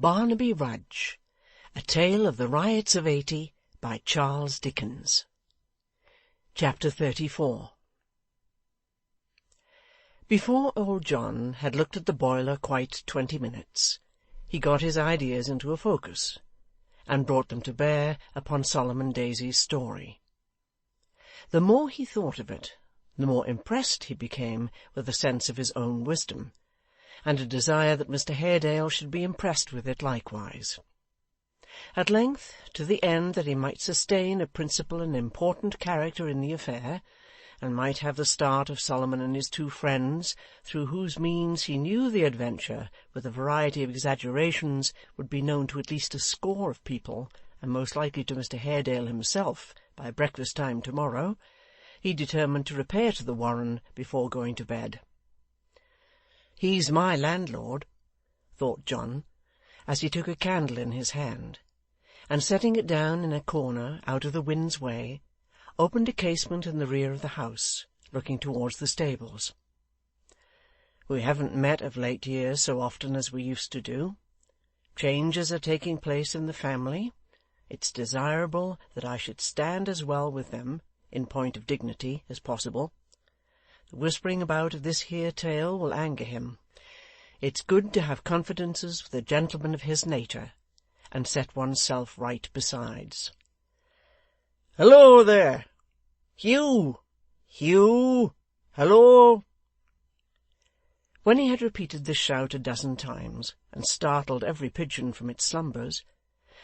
Barnaby Rudge, A Tale of the Riots of '80, by Charles Dickens. Chapter 34. Before old John had looked at the boiler quite 20 minutes, he got his ideas into a focus, and brought them to bear upon Solomon Daisy's story. The more he thought of it, the more impressed he became with a sense of his own wisdom, and a desire that Mr Haredale should be impressed with it likewise. At length, to the end that he might sustain a principal and important character in the affair, and might have the start of Solomon and his two friends, through whose means he knew the adventure, with a variety of exaggerations, would be known to at least a score of people, and most likely to Mr Haredale himself, by breakfast-time to-morrow, he determined to repair to the Warren before going to bed. "He's my landlord," thought John, as he took a candle in his hand, and setting it down in a corner out of the wind's way, opened a casement in the rear of the house, looking towards the stables. "We haven't met of late years so often as we used to do. Changes are taking place in the family. It's desirable that I should stand as well with them, in point of dignity, as possible. The whispering about of this here tale will anger him. It's good to have confidences with a gentleman of his nature, and set one's self right besides. Hallo there! Hugh! Hugh! Hallo!" When he had repeated this shout a dozen times, and startled every pigeon from its slumbers,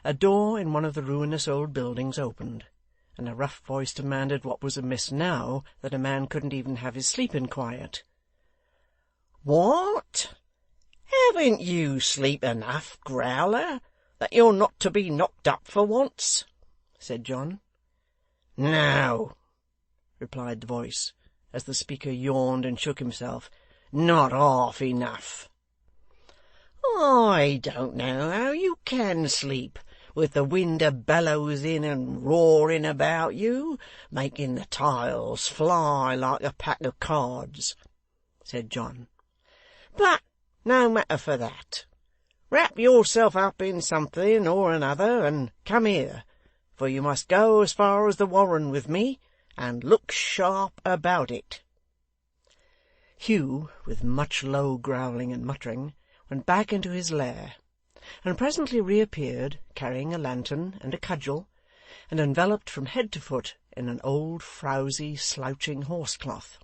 a door in one of the ruinous old buildings opened, and a rough voice demanded what was amiss now that a man couldn't even have his sleep in quiet. "What? Haven't you sleep enough, Growler, that you're not to be knocked up for once?" said John. "No," replied the voice, as the speaker yawned and shook himself, "not half enough." "I don't know how you can sleep, with the wind a-bellowsing and roaring about you, making the tiles fly like a pack of cards," said John. "But no matter for that. Wrap yourself up in something or another, and come here, for you must go as far as the Warren with me, and look sharp about it." Hugh, with much low growling and muttering, went back into his lair, and presently reappeared, carrying a lantern and a cudgel, and enveloped from head to foot in an old frowsy slouching horsecloth.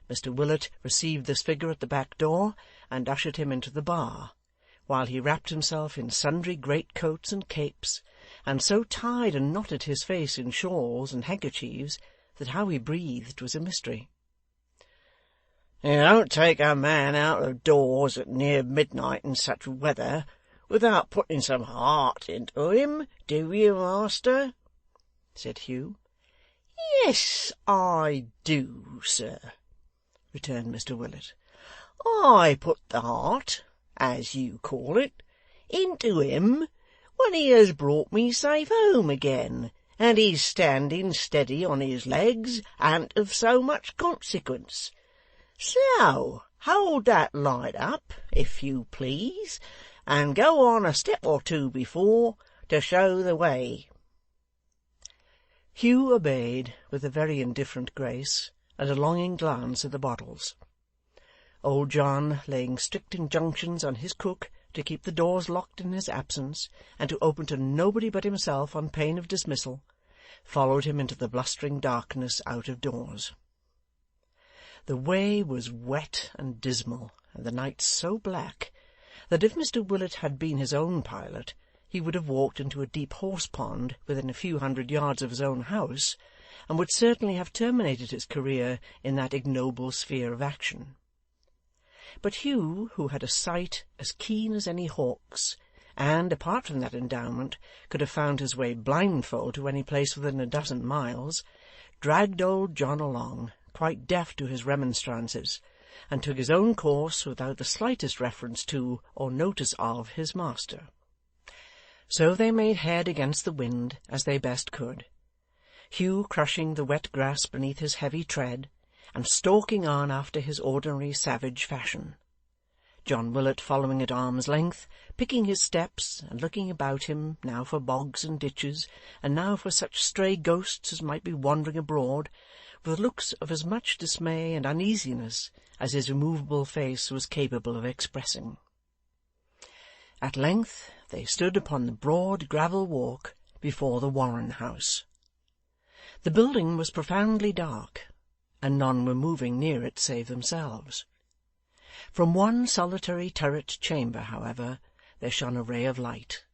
Mr Willet received this figure at the back door, and ushered him into the bar, while he wrapped himself in sundry greatcoats and capes, and so tied and knotted his face in shawls and handkerchiefs that how he breathed was a mystery. "You don't take a man out of doors at near midnight in such weather without putting some heart into him, do you, master?" said Hugh. "Yes, I do, sir," returned Mr Willet. "I put the heart, as you call it, into him when he has brought me safe home again, and is standing steady on his legs, and of so much consequence. So, hold that light up, if you please, and go on a step or two before, to show the way." Hugh obeyed with a very indifferent grace, and a longing glance at the bottles. Old John, laying strict injunctions on his cook to keep the doors locked in his absence, and to open to nobody but himself on pain of dismissal, followed him into the blustering darkness out of doors. The way was wet and dismal, and the night so black, that if Mr Willet had been his own pilot, he would have walked into a deep horse-pond within a few hundred yards of his own house, and would certainly have terminated his career in that ignoble sphere of action. But Hugh, who had a sight as keen as any hawk's, and, apart from that endowment, could have found his way blindfold to any place within a dozen miles, dragged old John along, quite deaf to his remonstrances, and took his own course without the slightest reference to or notice of his master. So they made head against the wind as they best could, Hugh crushing the wet grass beneath his heavy tread, and stalking on after his ordinary savage fashion. John Willet following at arm's length, picking his steps, and looking about him, now for bogs and ditches, and now for such stray ghosts as might be wandering abroad, with looks of as much dismay and uneasiness as his immovable face was capable of expressing. At length they stood upon the broad gravel walk before the Warren house. The building was profoundly dark, and none were moving near it save themselves. From one solitary turret chamber, however, there shone a ray of light,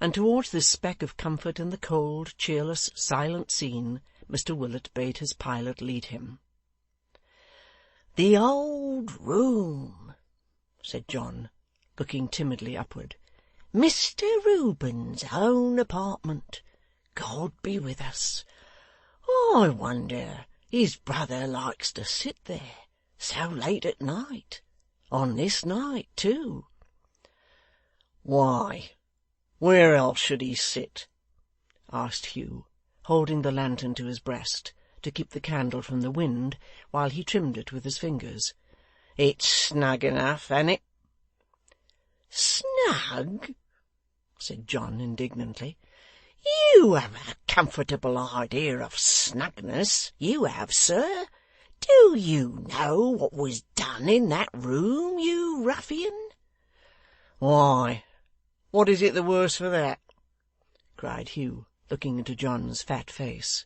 and towards this speck of comfort in the cold, cheerless, silent scene, Mr Willet bade his pilot lead him. "The old room," said John, looking timidly upward. "Mr Reuben's own apartment. God be with us. I wonder his brother likes to sit there so late at night, on this night too." "Why, where else should he sit?" asked Hugh, holding the lantern to his breast, to keep the candle from the wind, while he trimmed it with his fingers. "It's snug enough, an't it?" "Snug!" said John indignantly. "You have a comfortable idea of snugness, you have, sir. Do you know what was done in that room, you ruffian?" "Why, what is it the worse for that?" cried Hugh, looking into John's fat face.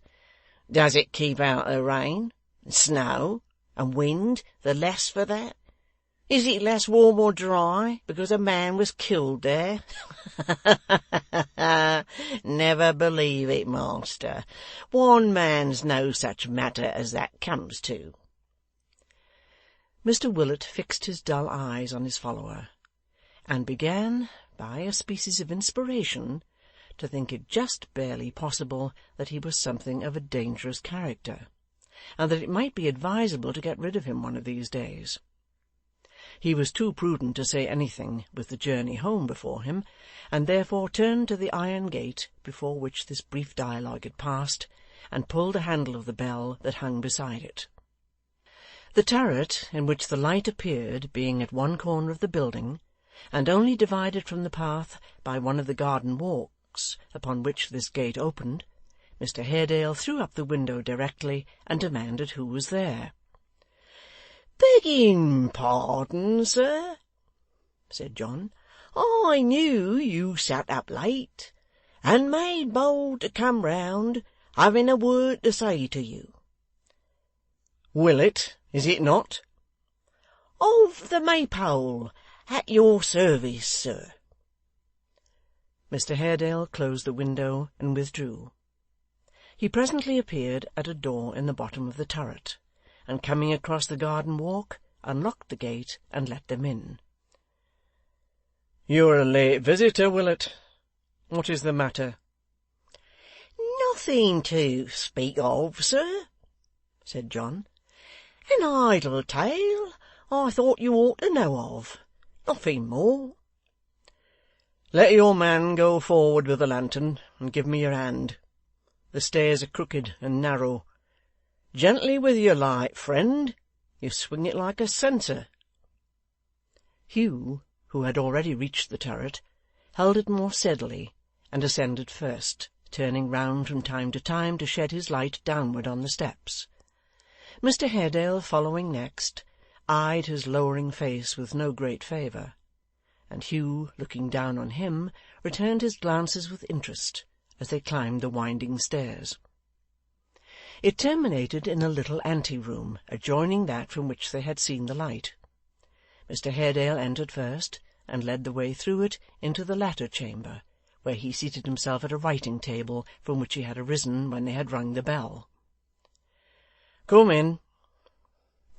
"Does it keep out the rain, and snow, and wind the less for that? Is it less warm or dry because a man was killed there? Never believe it, master. One man's no such matter as that comes to." Mr Willet fixed his dull eyes on his follower, and began, by a species of inspiration, to think it just barely possible that he was something of a dangerous character, and that it might be advisable to get rid of him one of these days. He was too prudent to say anything with the journey home before him, and therefore turned to the iron gate before which this brief dialogue had passed, and pulled the handle of the bell that hung beside it. The turret in which the light appeared being at one corner of the building, and only divided from the path by one of the garden walks upon which this gate opened, Mr Haredale threw up the window directly, and demanded who was there. "Begging pardon, sir," said John, "I knew you sat up late, and made bold to come round, having a word to say to you." "Willet, is it not?" "Of the Maypole, at your service, sir." Mr Haredale closed the window and withdrew. He presently appeared at a door in the bottom of the turret, and coming across the garden walk, unlocked the gate and let them in. "You are a late visitor, Willet. What is the matter?" "Nothing to speak of, sir," said John. "An idle tale I thought you ought to know of. Nothing more." "Let your man go forward with the lantern, and give me your hand. The stairs are crooked and narrow. Gently with your light, friend. You swing it like a censer." Hugh, who had already reached the turret, held it more steadily, and ascended first, turning round from time to shed his light downward on the steps. Mr Haredale, following next, eyed his lowering face with no great favour, and Hugh, looking down on him, returned his glances with interest as they climbed the winding stairs. It terminated in a little ante-room adjoining that from which they had seen the light. Mr Haredale entered first, and led the way through it into the latter chamber, where he seated himself at a writing-table from which he had arisen when they had rung the bell. "Come in,"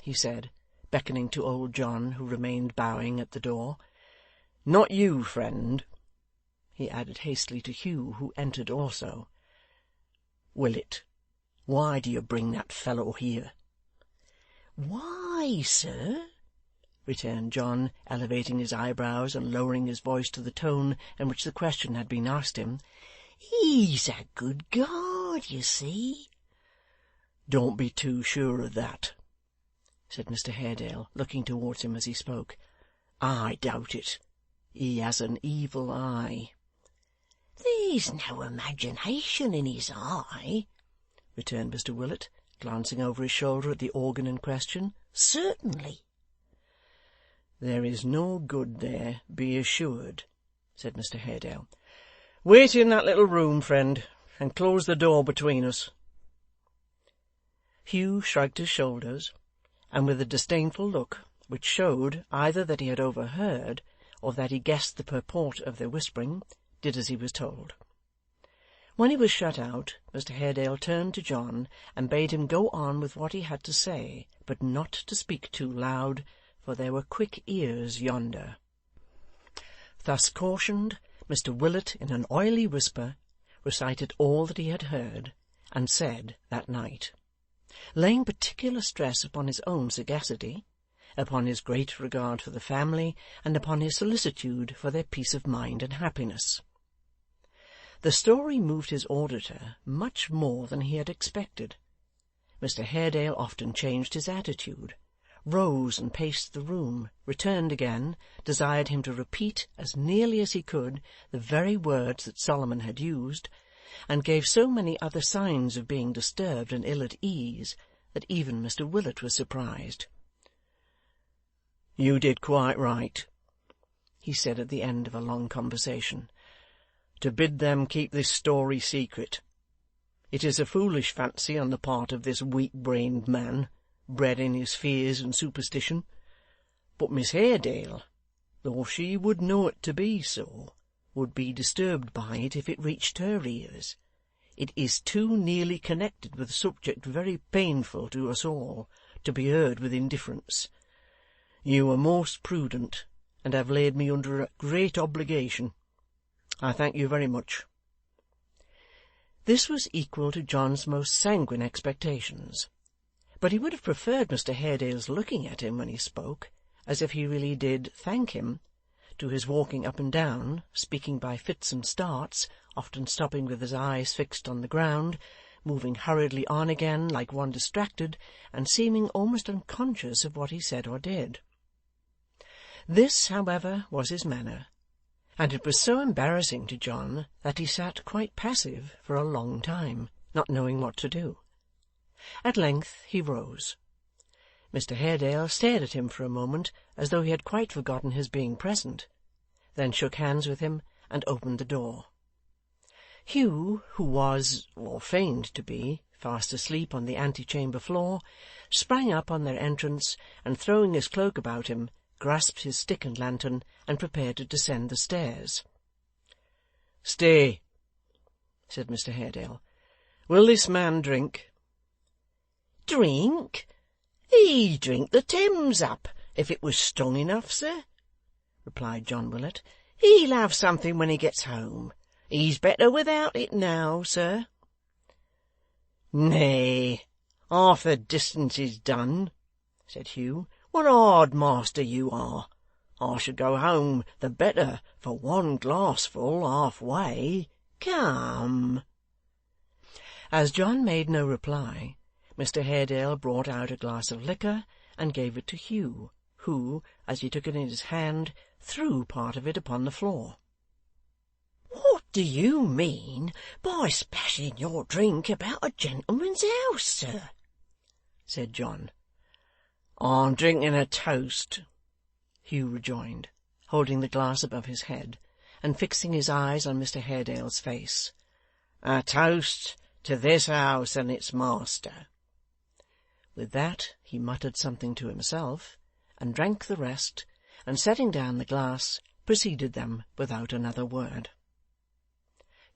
he said, beckoning to old John, who remained bowing at the door. "Not you, friend," he added hastily to Hugh, who entered also. "Willet, why do you bring that fellow here?" "Why, sir?" returned John, elevating his eyebrows and lowering his voice to the tone in which the question had been asked him. "He's a good guard, you see." "Don't be too sure of that," said Mr Haredale, looking towards him as he spoke. I doubt it. He has an evil eye.' 'There's no imagination in his eye,' returned Mr Willet, glancing over his shoulder at the organ in question. 'Certainly.' 'There is no good there, be assured,' said Mr Haredale. 'Wait in that little room, friend, and close the door between us.' Hugh shrugged his shoulders, and with a disdainful look, which showed either that he had overheard, or that he guessed the purport of their whispering, did as he was told. When he was shut out, Mr Haredale turned to John, and bade him go on with what he had to say, but not to speak too loud, for there were quick ears yonder. Thus cautioned, Mr Willet, in an oily whisper, recited all that he had heard and said that night, laying particular stress upon his own sagacity, upon his great regard for the family, and upon his solicitude for their peace of mind and happiness. The story moved his auditor much more than he had expected. Mr Haredale often changed his attitude, rose and paced the room, returned again, desired him to repeat, as nearly as he could, the very words that Solomon had used, and gave so many other signs of being disturbed and ill at ease, that even Mr Willet was surprised. 'You did quite right,' he said at the end of a long conversation, 'to bid them keep this story secret. It is a foolish fancy on the part of this weak-brained man, bred in his fears and superstition. But Miss Haredale, though she would know it to be so, would be disturbed by it if it reached her ears. It is too nearly connected with a subject very painful to us all, to be heard with indifference. You were most prudent, and have laid me under a great obligation. I thank you very much.' This was equal to John's most sanguine expectations, but he would have preferred Mr Haredale's looking at him when he spoke, as if he really did thank him, to his walking up and down, speaking by fits and starts, often stopping with his eyes fixed on the ground, moving hurriedly on again like one distracted, and seeming almost unconscious of what he said or did. This, however, was his manner, and it was so embarrassing to John that he sat quite passive for a long time, not knowing what to do. At length he rose. Mr Haredale stared at him for a moment, as though he had quite forgotten his being present, then shook hands with him, and opened the door. Hugh, who was, or feigned to be, fast asleep on the antechamber floor, sprang up on their entrance, and throwing his cloak about him, grasped his stick and lantern, and prepared to descend the stairs. 'Stay,' said Mr Haredale. 'Will this man drink?' 'Drink? He'd drink the Thames up, if it was strong enough, sir,' replied John Willet. 'He'll have something when he gets home. He's better without it now, sir.' 'Nay, half the distance is done,' said Hugh. 'What a hard master you are! I should go home the better for one glassful half-way. Come.' As John made no reply, Mr Haredale brought out a glass of liquor, and gave it to Hugh, who, as he took it in his hand, threw part of it upon the floor. 'What do you mean by splashing your drink about a gentleman's house, sir?' said John. 'I'm drinking a toast,' Hugh rejoined, holding the glass above his head, and fixing his eyes on Mr Haredale's face. 'A toast to this house and its master.' With that he muttered something to himself, and drank the rest, and setting down the glass, preceded them without another word.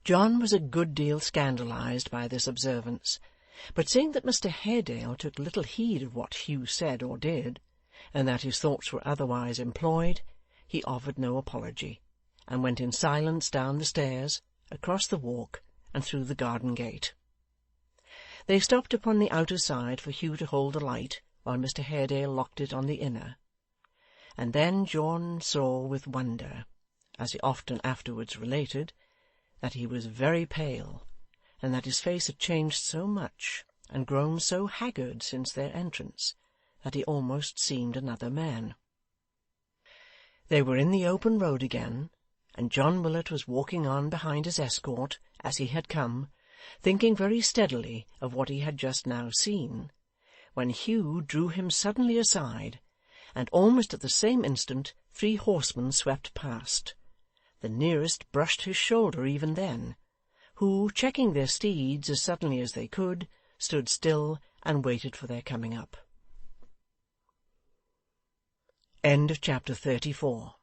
John was a good deal scandalized by this observance, but seeing that Mr Haredale took little heed of what Hugh said or did, and that his thoughts were otherwise employed, he offered no apology, and went in silence down the stairs, across the walk, and through the garden gate. They stopped upon the outer side for Hugh to hold the light, while Mr Haredale locked it on the inner, and then John saw with wonder, as he often afterwards related, that he was very pale, and that his face had changed so much, and grown so haggard since their entrance, that he almost seemed another man. They were in the open road again, and John Willet was walking on behind his escort, as he had come, thinking very steadily of what he had just now seen, when Hugh drew him suddenly aside, and almost at the same instant 3 horsemen swept past. The nearest brushed his shoulder even then, who, checking their steeds as suddenly as they could, stood still and waited for their coming up. Chapter 34.